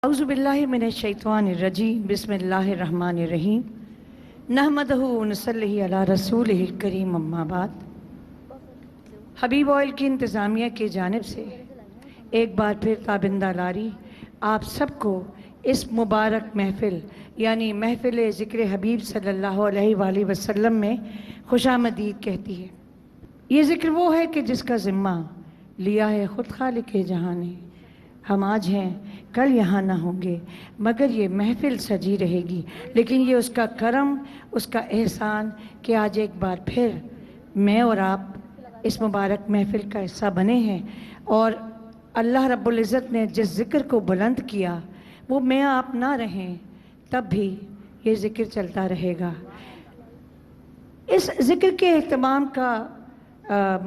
اعوذ باللہ من الشیطان الرجیم بسم اللہ الرحمن الرحیم نحمدہ ونصلی علی رسولہ الکریم اما بعد۔ حبیب آئل کی انتظامیہ کی جانب سے ایک بار پھر تابندہ لاری آپ سب کو اس مبارک محفل یعنی محفل ذکر حبیب صلی اللہ علیہ وآلہ وسلم میں خوش آمدید کہتی ہے۔ یہ ذکر وہ ہے کہ جس کا ذمہ لیا ہے خود خالق جہاں نے۔ ہم آج ہیں، کل یہاں نہ ہوں گے، مگر یہ محفل سجی رہے گی، لیکن یہ اس کا کرم، اس کا احسان کہ آج ایک بار پھر میں اور آپ اس مبارک محفل کا حصہ بنے ہیں، اور اللہ رب العزت نے جس ذکر کو بلند کیا وہ میں آپ نہ رہیں تب بھی یہ ذکر چلتا رہے گا۔ اس ذکر کے اہتمام کا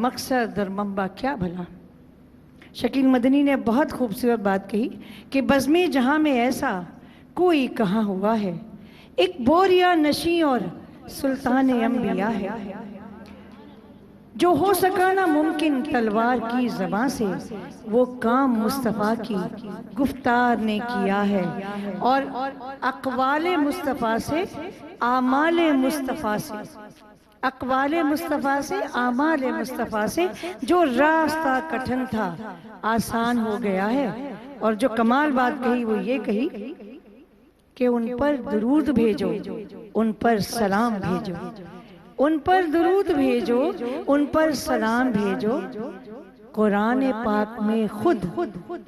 مقصد اور منبع کیا بھلا؟ شکیل مدنی نے بہت خوبصورت بات کہی کہ بزمِ جہاں میں ایسا کوئی کہاں ہوا ہے، ایک بوریا نشیں اور سلطان انبیاء ہے، جو ہو سکا نہ ممکن تلوار کی زبان سے، وہ کام مصطفیٰ کی گفتار نے کیا ہے، اور اقوال مصطفیٰ سے اعمال مصطفیٰ سے، اقوال مصطفیٰ سے اعمال مصطفیٰ سے جو راستہ کٹھن تھا آسان ہو گیا ہے۔ اور جو کمال بات کہی وہ یہ کہی کہ ان پر درود بھیجو، ان پر سلام بھیجو، ان پر درود بھیجو، ان پر سلام بھیجو۔ قرآن پاک میں خود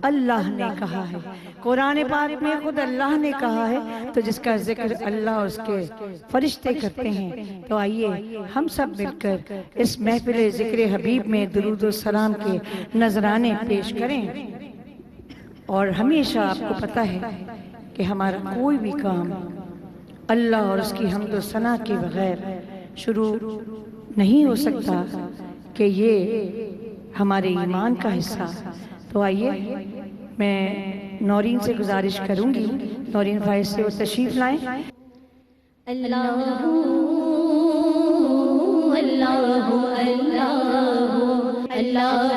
اللہ نے کہا ہے، قرآن پاک میں خود اللہ نے کہا ہے، تو جس کا ذکر اللہ اور اس کے فرشتے کرتے ہیں، تو آئیے ہم سب مل کر اس محفل ذکر حبیب میں درود و سلام کے نذرانے پیش کریں۔ اور ہمیشہ آپ کو پتہ ہے کہ ہمارا کوئی بھی کام اللہ اور اس کی حمد و ثنا کے بغیر شروع نہیں ہو سکتا، کہ یہ ہمارے ایمان کا حصہ۔ تو آئیے میں نورین سے گزارش کروں گی، نورین فائز سے وہ تشریف لائیں۔ اللہ اللہ اللہ اللہ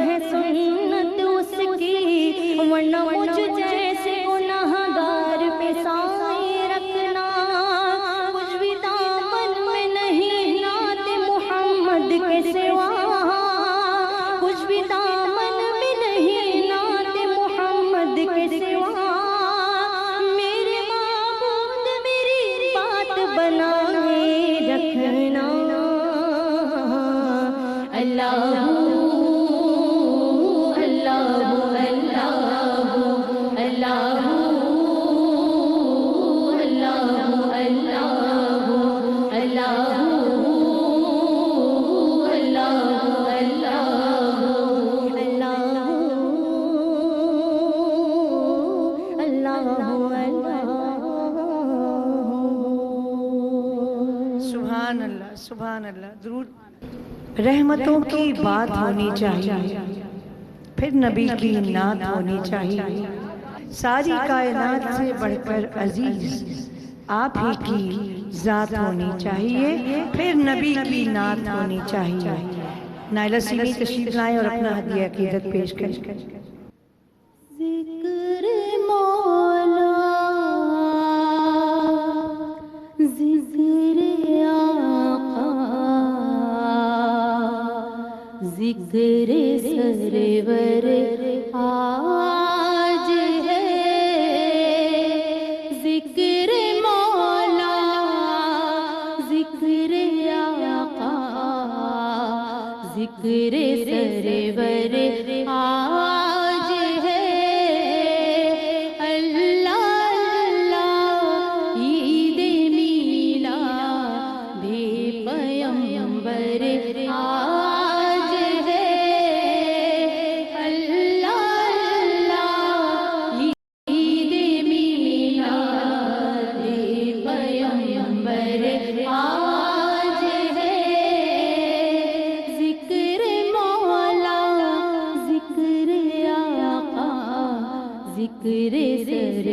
ہے سنت اس کی، ورنہ مجھ جیسے گناہگار پہ سائے رکھنا۔ کچھ بھی دامن میں نہیں نعت محمد کے سوا، کچھ بھی دامن میں نہیں نعت محمد کے سوا۔ میرے معبود میری بات بنائے رکھنا۔ اللہ سبحان اللہ، سبحان اللہ۔ درود رحمتوں کی بات ہونی چاہیے، پھر نبی کی نعت ہونی چاہیے، ساری کائنات سے بڑھ کر عزیز آپ ہی کی ذات ہونی چاہیے، پھر نبی کی نعت ہونی چاہیے۔ نائلہ سیمی تشریف لائیں اور اپنا ہدیہ عقیدت پیش کریں۔ ذکر مولا، ذکر آقا، ذکر سرور آج ہے۔ ذکر مولا، ذکر آقا، ذکر سرور آج ہے۔ اللہ اللہ عید میلاد پیغمبر آج ہے۔ اللہ اللہ عید میلاد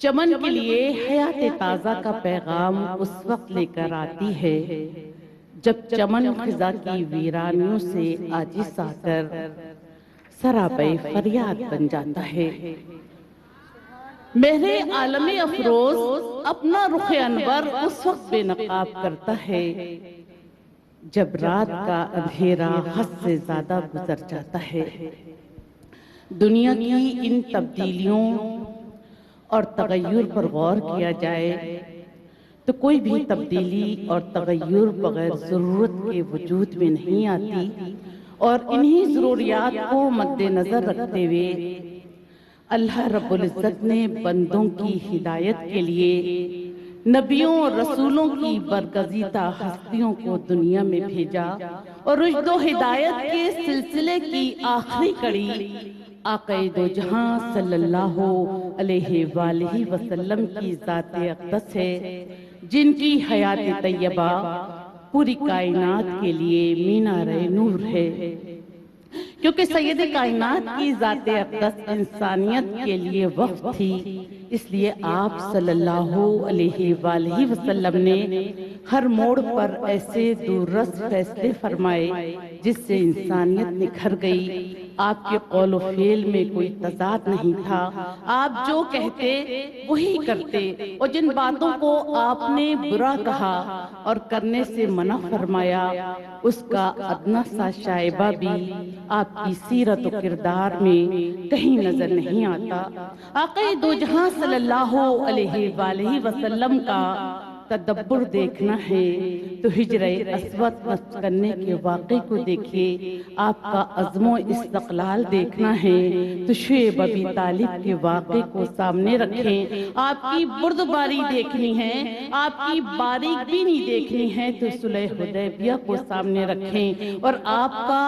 چمن کے لیے حیات تازہ کا پیغام اس وقت لے کر آتی ہے جب چمن خزاں کی ویرانیوں سے عاجز آ کر سراپے فریاد بن جاتا ہے۔ مہر عالم افروز اپنا رخ انور اس وقت بے نقاب کرتا ہے جب رات کا اندھیرا حد سے زیادہ گزر جاتا ہے۔ دنیا کی ان تبدیلیوں اور تغیر پر غور کیا جائے تو کوئی بھی تبدیلی اور تغیر بغیر ضرورت کے وجود میں نہیں آتی، اور انہی ضروریات کو مد نظر رکھتے ہوئے اللہ رب العزت نے بندوں کی ہدایت کے لیے نبیوں اور رسولوں کی برگزیدہ ہستیوں کو دنیا میں بھیجا، اور رشد و ہدایت کے سلسلے کی آخری کڑی آقا دو جہاں صلی اللہ علیہ وآلہ وسلم کی ذات اقدس ہے، جن کی حیات طیبہ پوری کائنات کے لیے مینار نور ہے۔ کیونکہ سید کائنات کی ذات اقدس انسانیت کے لیے وقف تھی، اس لیے آپ صلی اللہ علیہ وآلہ وسلم نے ہر موڑ پر ایسے دوررس فیصلے فرمائے جس سے انسانیت نکھر گئی۔ آپ کے قول و فعل میں کوئی تضاد نہیں تھا، آپ جو کہتے وہی کرتے، اور جن باتوں کو آپ نے برا کہا اور کرنے سے منع فرمایا اس کا ادنا سا شائبہ بھی آپ کی سیرت و کردار میں کہیں نظر نہیں آتا۔ آقا دو جہاں صلی اللہ علیہ وآلہ وسلم کا تدبر دیکھنا ہے تو ہجرہ اسود نصب کرنے کے واقعے کو دیکھیے، آپ کا عزم و استقلال دیکھنا ہے تو شعیب ابی طالب کے واقعے کو سامنے رکھیں، آپ کی بردباری دیکھنی ہے، آپ کی باریک بینی دیکھنی ہے تو صلح حدیبیہ کو سامنے رکھیں، اور آپ کا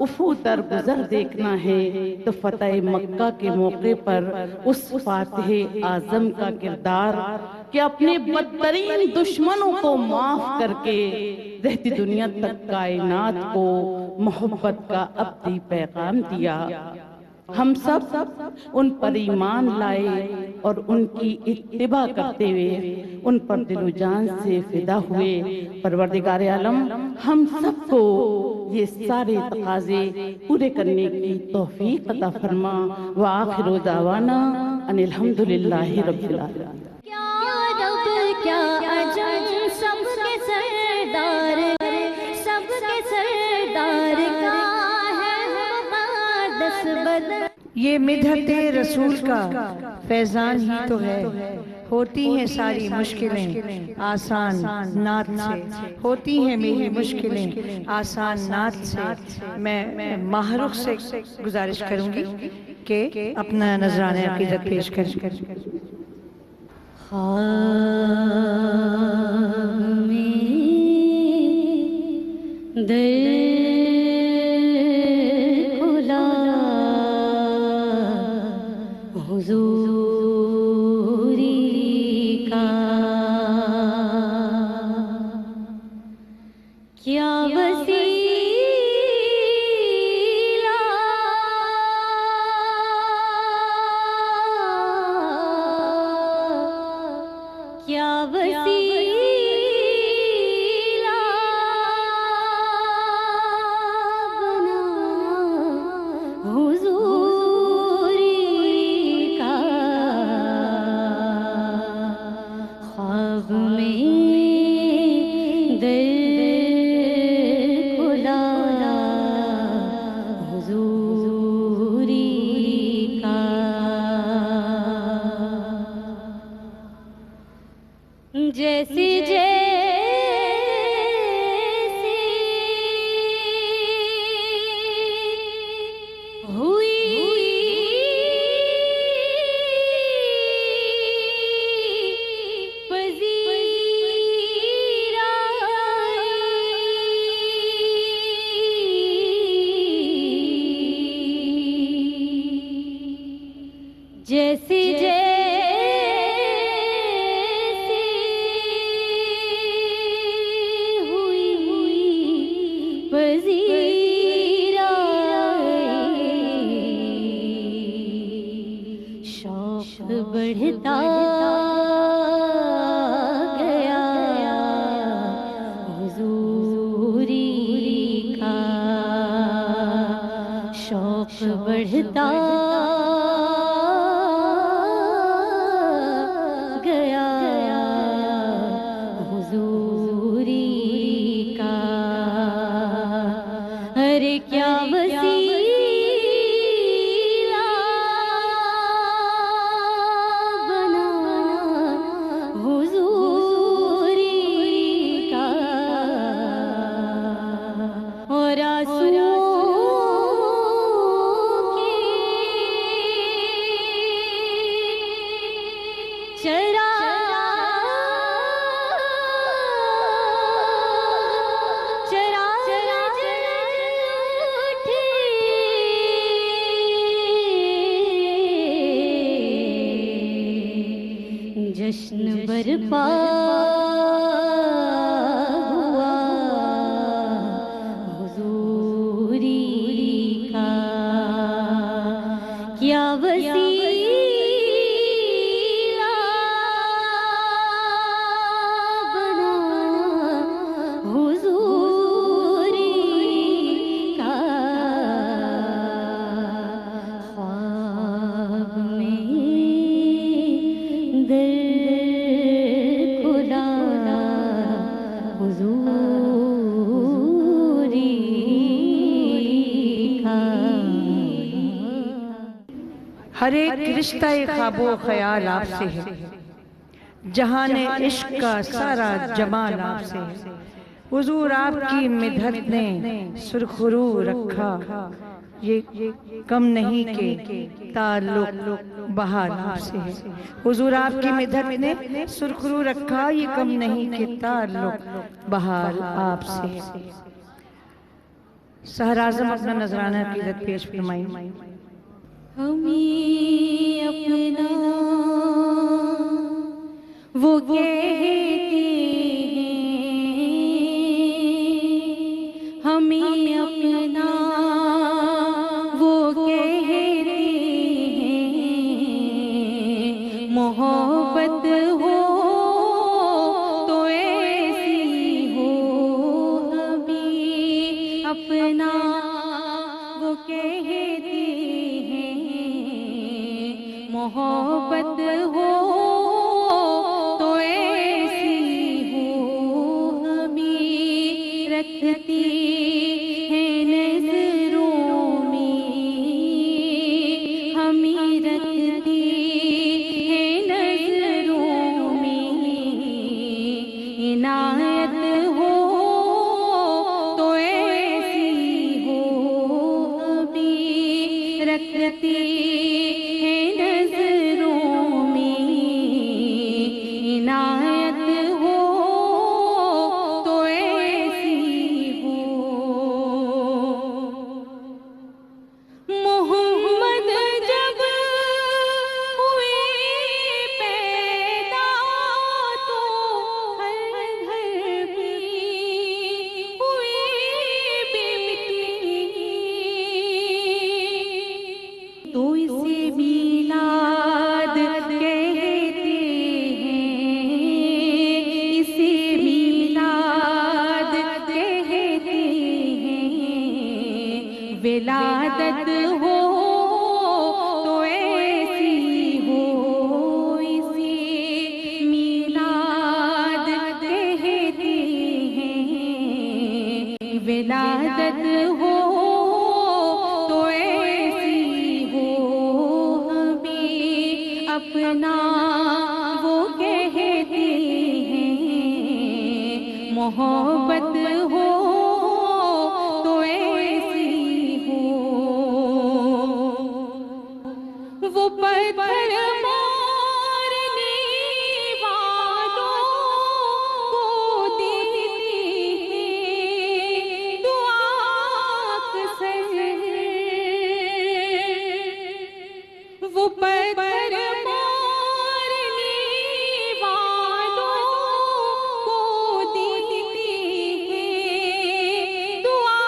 افو در گزر دیکھنا ہے تو فتح مکہ کے موقع پر اس فاتح اعظم کا کردار کہ اپنے بدترین دشمنوں کو معاف کر کے رہتی دنیا تک کائنات کو محبت کا ابدی پیغام دیا۔ ہم سب ان پر ایمان لائے اور ان کی اتباع کرتے ہوئے ان پر دل و جان سے فدا ہوئے۔ پروردگار عالم ہم سب کو یہ سارے تقاضے پورے کرنے کی توفیق عطا فرما۔ وآخر دعوانا ان الحمدللہ رب العالمین۔ کیا عجب سب کے سردار، سب کے سردار کا ہے مقدس بدن۔ یہ مدحت رسول کا فیضان ہی تو ہے، ہوتی ہیں ساری مشکلیں آسان نعت سے، ہوتی ہیں میری مشکلیں آسان نعت سے۔ میں ماہرخ سے گزارش کروں گی کہ اپنا نذرانہ عقیدت پیش کریں۔ خواب میں در کھلا حضوری کا، کیا وسیلہ کیا وسیلہ بنا حضوری کا، خواب میں در کھلا حضوری کا، جیسی ہوئی جیسی شوق بڑھتا بڑھتا گیا حضوری کا، ارے کیا وسیلہ بنا حضوری کا، اور جشن برپا ہوا حضوری کا، کیا وسیلہ بنا حضوری کا، خواب میں در کھلا حضوری کا۔ ہر ایک رشتہ خواب و خیال آپ سے ہے، جہان عشق کا سارا جمال آپ سے ہے، حضور آپ کی مدحت نے سرخرو رکھا، یہ کم نہیں کہ تعلق بہار آپ سے ہے، حضور آپ کی مدحت نے سرخرو رکھا، یہ کم نہیں کہ تعلق بہار آپ سے ہے۔ سحر اعظم اپنا نذرانہ عقیدت پیش فرمائیں۔ ہمیں اپنا وہ کہتے ہیں، ہمیں اپنا وہ کہتے ہیں، محبت ہو تو ایسی ہو، ہمیں اپنا وہ کہتے ہیں، محبت ہو تو ایسی ہو، ہمیں رکھتی ہے نظروں میں، ہمیں رکھتی ہے نظروں میں، عنایت ہو تو ایسی ہو، ہمیں رکھتی ہے نظروں میں، عنایت ہو تو ایسی ہو۔ محمد جب ہوئے پیدا تو ہر گھر میں ہوئے بے مٹی، تو اسے میلاد کہتے ہیں، اسے میلاد کہتے ہیں، ولادت ہو تو ایسی ہو، اسے میلاد کہتے ہیں، ولادت ہو تو ایسی ہو، ہمیں اپنا وہ کہتے ہیں، محبت ہو تو ایسی ہو۔ وہ پتھر مارنے والوں کو دیتے ہیں دعا اکثر، وہ پتھر مارنے والوں کو دیتے ہیں دعا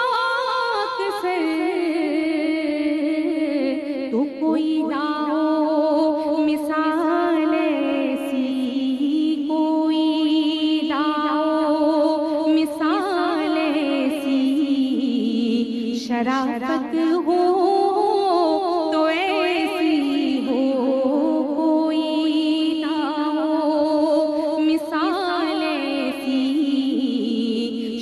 اکثر، تو کوئی نہ ہو مثال ایسی، کوئی نہ ہو مثال ایسی، شرافت ہو